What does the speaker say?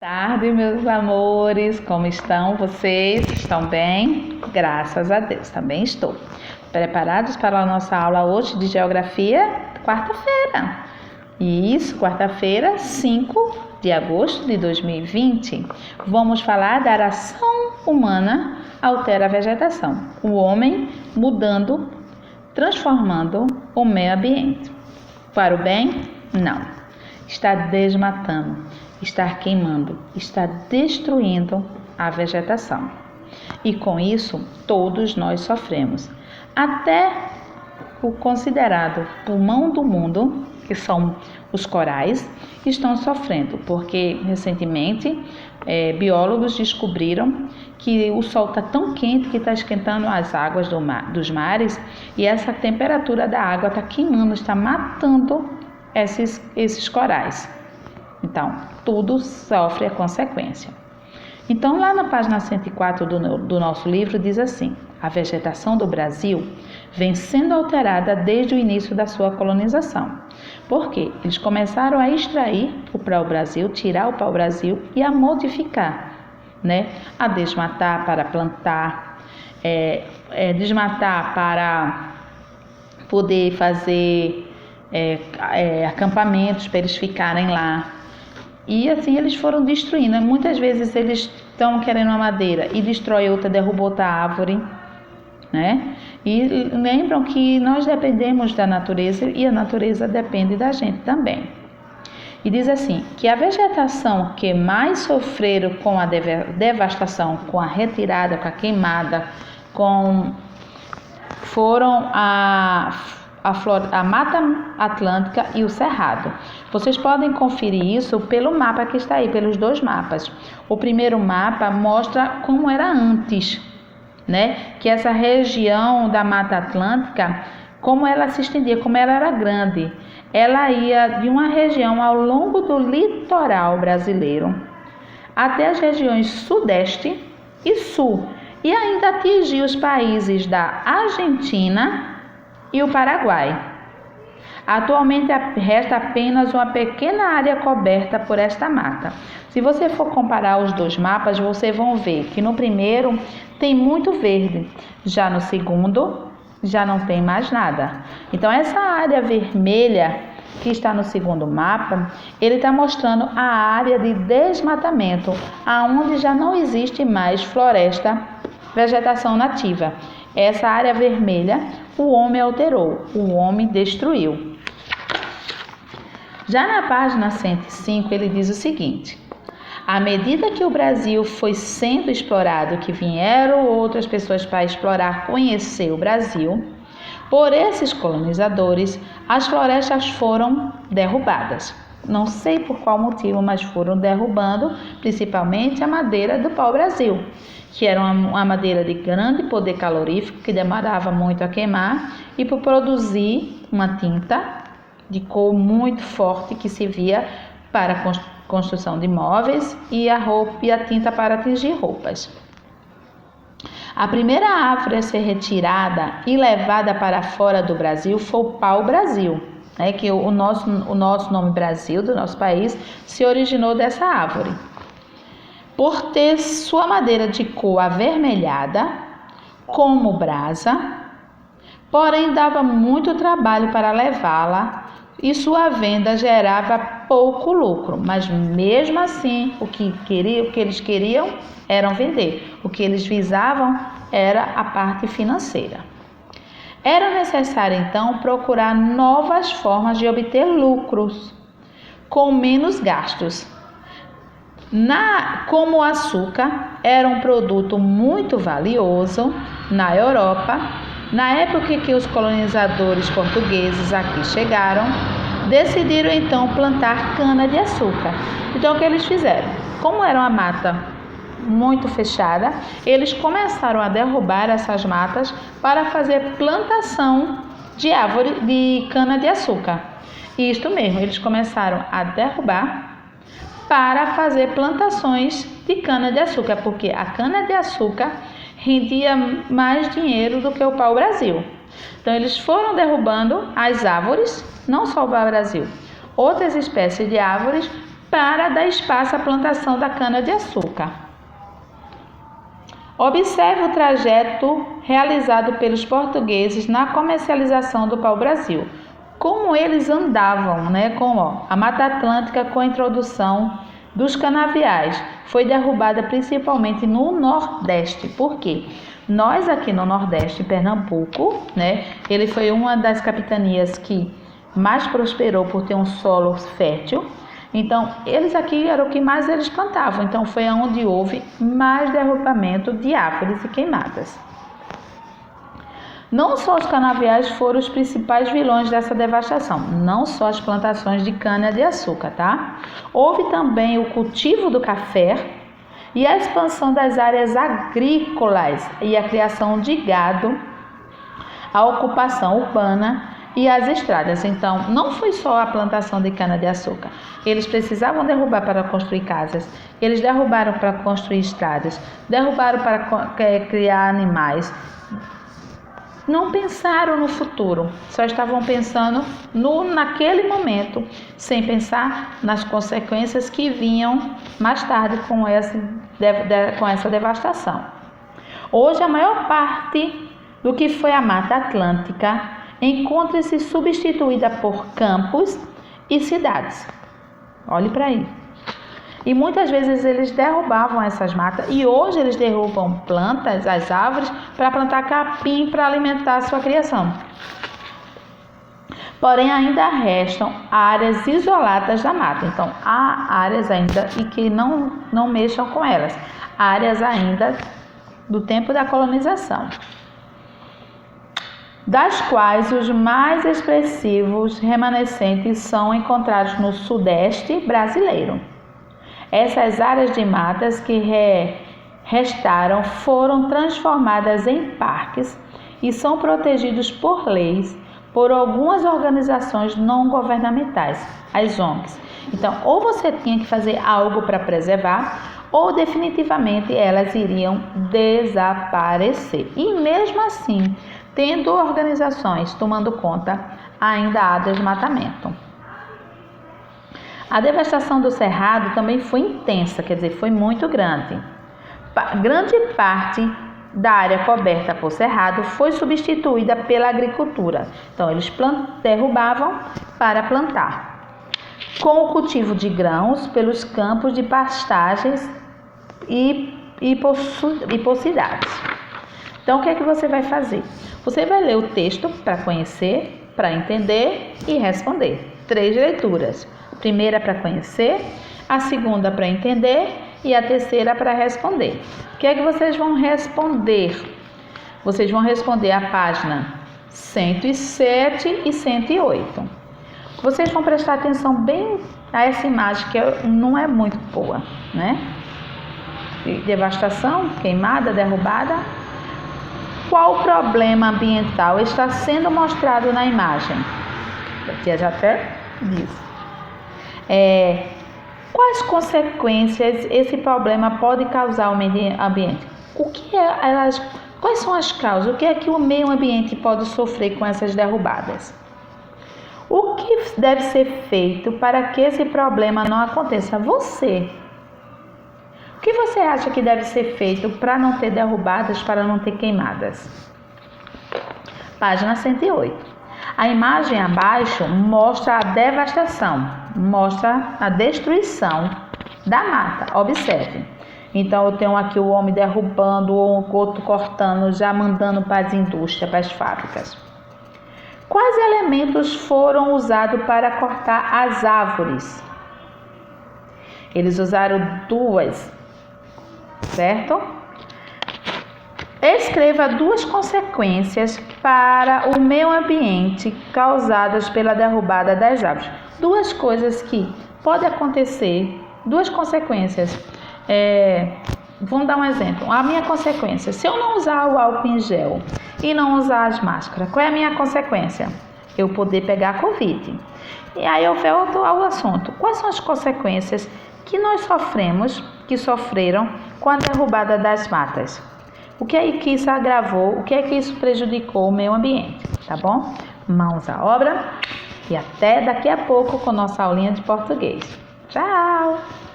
Tarde, meus amores, como estão vocês? Estão bem? Graças a Deus, também estou. Preparados para a nossa aula hoje de Geografia? Quarta-feira. Isso, quarta-feira, 5 de agosto de 2020. Vamos falar da ação humana altera a vegetação. O homem mudando, transformando o meio ambiente. Para o bem? Não. Está desmatando. Está queimando, está destruindo a vegetação. E com isso, todos nós sofremos. Até o considerado pulmão do mundo, que são os corais, estão sofrendo, porque recentemente biólogos descobriram que o sol está tão quente que está esquentando as águas dos mares e essa temperatura da água está queimando, está matando esses corais. Então, tudo sofre a consequência. Então, lá na página 104 do nosso livro, diz assim: a vegetação do Brasil vem sendo alterada desde o início da sua colonização. Por quê? Eles começaram a extrair o pau-brasil, tirar o pau-brasil e a modificar, a desmatar para plantar, desmatar para poder fazer acampamentos para eles ficarem lá. E assim eles foram destruindo. Muitas vezes eles estão querendo uma madeira e destrói outra, derruba outra árvore, E lembram que nós dependemos da natureza e a natureza depende da gente também. E diz assim, que a vegetação que mais sofreram com a devastação, com a retirada, com a queimada, foram a Mata Atlântica e o Cerrado. Vocês podem conferir isso pelo mapa que está aí, pelos dois mapas. O primeiro mapa mostra como era antes, Que essa região da Mata Atlântica, como ela se estendia, como ela era grande. Ela ia de uma região ao longo do litoral brasileiro até as regiões sudeste e sul e ainda atingia os países da Argentina e o Paraguai. Atualmente resta apenas uma pequena área coberta por esta mata. Se você for comparar os dois mapas, vocês vão ver que no primeiro tem muito verde, já no segundo já não tem mais nada. Então essa área vermelha que está no segundo mapa, ele está mostrando a área de desmatamento, aonde já não existe mais floresta, vegetação nativa. Essa área vermelha, o homem alterou, o homem destruiu. Já na página 105, ele diz o seguinte: à medida que o Brasil foi sendo explorado, que vieram outras pessoas para explorar, conhecer o Brasil, por esses colonizadores, as florestas foram derrubadas. Não sei por qual motivo, mas foram derrubando, principalmente a madeira do pau-brasil, que era uma madeira de grande poder calorífico, que demorava muito a queimar, e por produzir uma tinta de cor muito forte que se via para a construção de móveis e a tinta para atingir roupas. A primeira árvore a ser retirada e levada para fora do Brasil foi o pau-brasil, que o nosso nome Brasil, do nosso país, se originou dessa árvore. Por ter sua madeira de cor avermelhada, como brasa, porém dava muito trabalho para levá-la e sua venda gerava pouco lucro, mas mesmo assim o que eles queriam era vender, o que eles visavam era a parte financeira. Era necessário então procurar novas formas de obter lucros com menos gastos. Como o açúcar era um produto muito valioso na Europa, na época que os colonizadores portugueses aqui chegaram, decidiram então plantar cana-de-açúcar. Então o que eles fizeram? Como era uma mata muito fechada, eles começaram a derrubar essas matas para fazer plantação de árvore de cana-de-açúcar. Isto mesmo, eles começaram a derrubar para fazer plantações de cana-de-açúcar, porque a cana-de-açúcar rendia mais dinheiro do que o pau-brasil. Então eles foram derrubando as árvores, não só o pau-brasil, outras espécies de árvores, para dar espaço à plantação da cana-de-açúcar. Observe o trajeto realizado pelos portugueses na comercialização do pau-brasil. Como eles andavam, com a Mata Atlântica, com a introdução dos canaviais, foi derrubada principalmente no Nordeste. Por quê? Nós aqui no Nordeste, em Pernambuco, ele foi uma das capitanias que mais prosperou por ter um solo fértil. Então, eles aqui eram o que mais eles plantavam. Então, foi onde houve mais derrubamento de árvores e queimadas. Não só os canaviais foram os principais vilões dessa devastação, não só as plantações de cana-de-açúcar, tá? Houve também o cultivo do café e a expansão das áreas agrícolas e a criação de gado, a ocupação urbana e as estradas. Então, não foi só a plantação de cana-de-açúcar. Eles precisavam derrubar para construir casas, eles derrubaram para construir estradas, derrubaram para criar animais. Não pensaram no futuro, só estavam pensando naquele momento, sem pensar nas consequências que vinham mais tarde com essa devastação. Hoje, a maior parte do que foi a Mata Atlântica encontra-se substituída por campos e cidades. Olhe para aí. E muitas vezes eles derrubavam essas matas e hoje eles derrubam plantas, as árvores, para plantar capim para alimentar a sua criação. Porém, ainda restam áreas isoladas da mata. Então, há áreas ainda e que não mexam com elas. Áreas ainda do tempo da colonização, das quais os mais expressivos remanescentes são encontrados no Sudeste brasileiro. Essas áreas de matas que restaram foram transformadas em parques e são protegidos por leis por algumas organizações não governamentais, as ONGs. Então, ou você tinha que fazer algo para preservar, ou definitivamente elas iriam desaparecer. E mesmo assim, tendo organizações tomando conta, ainda há desmatamento. A devastação do cerrado também foi intensa, quer dizer, foi muito grande. Grande parte da área coberta por cerrado foi substituída pela agricultura. Então, eles derrubavam para plantar. Com o cultivo de grãos pelos campos de pastagens e por cidades. Então, o que é que você vai fazer? Você vai ler o texto para conhecer, para entender e responder. 3 leituras. A primeira para conhecer, a segunda para entender e a terceira para responder. O que é que vocês vão responder? Vocês vão responder a página 107 e 108. Vocês vão prestar atenção bem a essa imagem que não é muito boa, Devastação, queimada, derrubada. Qual problema ambiental está sendo mostrado na imagem? Eu já até disse. Quais consequências esse problema pode causar ao meio ambiente? Quais são as causas? O que é que o meio ambiente pode sofrer com essas derrubadas? O que deve ser feito para que esse problema não aconteça? O que você acha que deve ser feito para não ter derrubadas, para não ter queimadas? Página 108. A imagem abaixo mostra a devastação, mostra a destruição da mata. Observe. Então, eu tenho aqui o homem derrubando, o outro cortando, já mandando para as indústrias, para as fábricas. Quais elementos foram usados para cortar as árvores? Eles usaram 2, certo? Escreva 2 consequências para o meio ambiente causadas pela derrubada das árvores. 2 coisas que podem acontecer, 2 consequências. Vamos dar um exemplo. A minha consequência, se eu não usar o álcool em gel e não usar as máscaras, qual é a minha consequência? Eu poder pegar a Covid. E aí eu volto ao assunto. Quais são as consequências que nós sofreram com a derrubada das matas? O que é que isso agravou? O que é que isso prejudicou o meio ambiente? Tá bom? Mãos à obra e até daqui a pouco com nossa aulinha de português. Tchau!